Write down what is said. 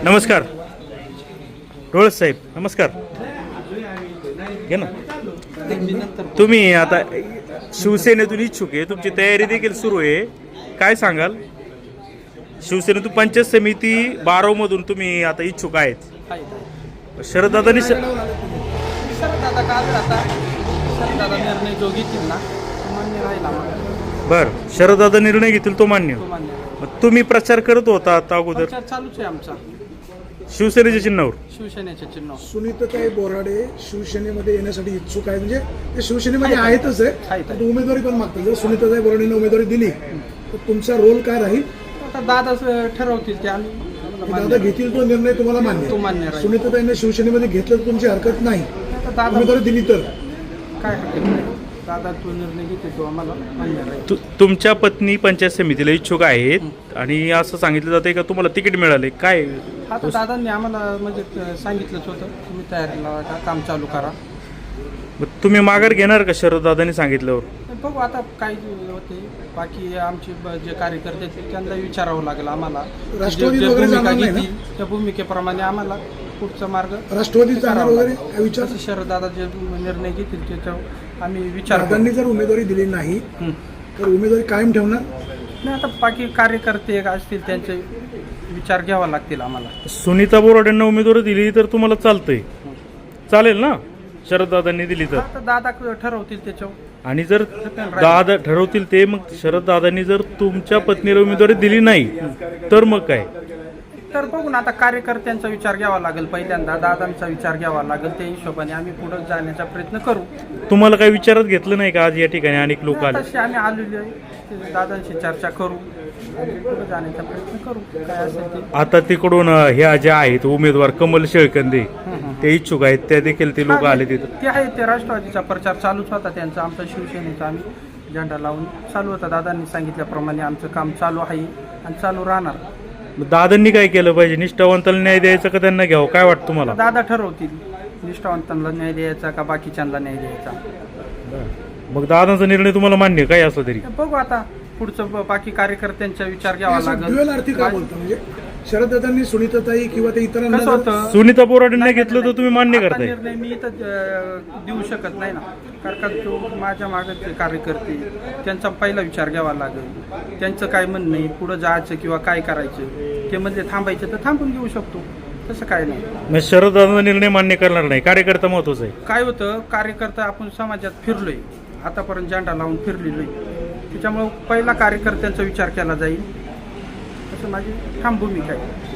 नमस्कार डोळस साहेब, नमस्कार. घे ना. तुम्ही आता शिवसेनेतून इच्छुक आहे, तुमची तयारी देखील सुरू आहे. काय सांगाल? शिवसेनेतून पंचायत समिती 12 मधून तुम्ही आता इच्छुक आहेत. शरददादांनी निर्णय जो घेतील ना मान्य राहील आम्हाला. बर, शरददादा निर्णय घेतील तो मान्य. मग तुम्ही प्रचार करत होता आता अगोदर? प्रचार चालूच आहे आमचा शिवसेनेच्या चिन्हावर. शिवसेनेच्या चिन्ह. सुनीताताई बोराडे शिवसेनेमध्ये येण्यासाठी इच्छुक आहे, म्हणजे ते शिवसेनेमध्ये आहेतच आहे, तर उमेदवारी पण मागतात. जर सुनीताताई बोराडेने उमेदवारी दिली तर तुमचा रोल काय राहील? आता दादाच ठरवतील ते, आम्ही दादा घेतील तो निर्णय तुम्हाला मान्य? तो मान्य राहील. सुनीताताईने शिवसेनेमध्ये घेतलं तर तुमची हरकत नाही, आता दादा उमेदवारी दिली तर काय हरकत नाही. दादा तो निर्णय घेते तो आम्हाला मान्य राहील. तुमच्या पत्नी पंचायत समितीला इच्छुक आहेत आणि असं सांगितलं जातंय का तुम्हाला तिकीट मिळाले काय? आता दादांनी आम्हाला म्हणजे सांगितलंच होतं, तुम्ही तयारी लावा, का काम चालू करा. मग तुम्ही माघार घेणार का शरददादांनी सांगितल्यावर? बघू आता काय होते. बाकी आमचे जे कार्यकर्ते आहेत त्यांना विचारावं लागेल आम्हाला. राष्ट्रवादी जे वगैरे भूमिका जाणार नाही ना? घेतील त्या भूमिकेप्रमाणे आम्हाला पुढचा मार्ग राष्ट्रवादी जाणार वगैरे काय विचार? असं शरददादा जे निर्णय घेतील त्याच्यावर आम्ही विचार करू. दादांनी जर उमेदवारी दिली नाही तर उमेदवारी कायम ठेवणार? नाही, आता बाकी कार्यकर्ते असतील त्यांचे विचार घ्यावा लागतील आम्हाला. सुनीता बोराडेंना उमेदवारी दिली तर तुम्हाला चालतंय? चालेल ना शरददादांनी दिली तर? आता दादा ठरवतील त्याच्यावर. आणि जर दादा ठरवतील ते, मग शरददादांनी जर तुमच्या पत्नीला उमेदवारी दिली नाही तर मग काय? तर बघून आता कार्यकर्त्यांचा विचार घ्यावा लागेल, पहिल्यांदा दादांचा विचार घ्यावा लागेल. त्या हिशोबाने आम्ही पुढे जाण्याचा प्रयत्न करू. तुम्हाला काही विचारात घेतलं नाही का आज या ठिकाणी अनेक लोक आले? तसे आम्ही आलेलो आहे, ते दादांशी चर्चा करू आणि पुढे जाण्याचा प्रयत्न करू. काय असेल ते. आता तिकडून ह्या ज्या आहेत उमेदवार कमल शेळकंदे ते इच्छुक आहेत, त्या देखील ते लोक आले तिथं. ते आहे, ते राष्ट्रवादीचा प्रचार चालूच होता त्यांचा. आमचा शिवसेनेचा आम्ही झेंडा लावून चालू होता. दादांनी सांगितल्याप्रमाणे आमचं काम चालू आहे आणि चालू राहणार. मग दादांनी काय केलं पाहिजे? निष्ठावंताला न्याय द्यायचा का त्यांना घ्यावं? काय वाटतं तुम्हाला? दादा ठरवतील निष्ठावंतांना न्याय द्यायचा का बाकीच्यांना न्याय द्यायचा. मग दादांचा निर्णय तुम्हाला मान्य काय असलं तरी? बघू आता पुढचं बाकी कार्यकर्त्यांचा विचार घ्यावा लागेल. ड्युअल आर्थिक काय बोलता? म्हणजे शरददादांनी सुनीताताई किंवा ते इतरांना कसं होतं, सुनीता बोराडेंनी घेतलं तर तुम्ही मान्य आता करताय? निर्णय मी इथं देऊ शकत नाही ना, कारण का तो माझ्या मागचे कार्यकर्ते त्यांचा पहिला विचार घ्यावा लागेल. त्यांचं काय म्हणणं आहे, पुढं जायचं किंवा काय करायचं, ते म्हणजे थांबायचं तर थांबून घेऊ शकतो, तसं काय नाही. मग शरददादांचा निर्णय मान्य करणार नाही, कार्यकर्ता महत्वाचा आहे. काय होतं, कार्यकर्ता आपण समाजात फिरलोय, आतापर्यंत झेंडा लावून फिरलेलो आहे, त्याच्यामुळं पहिला कार्यकर्त्यांचा विचार केला जाईल, असं माझी ठाम भूमिका आहे.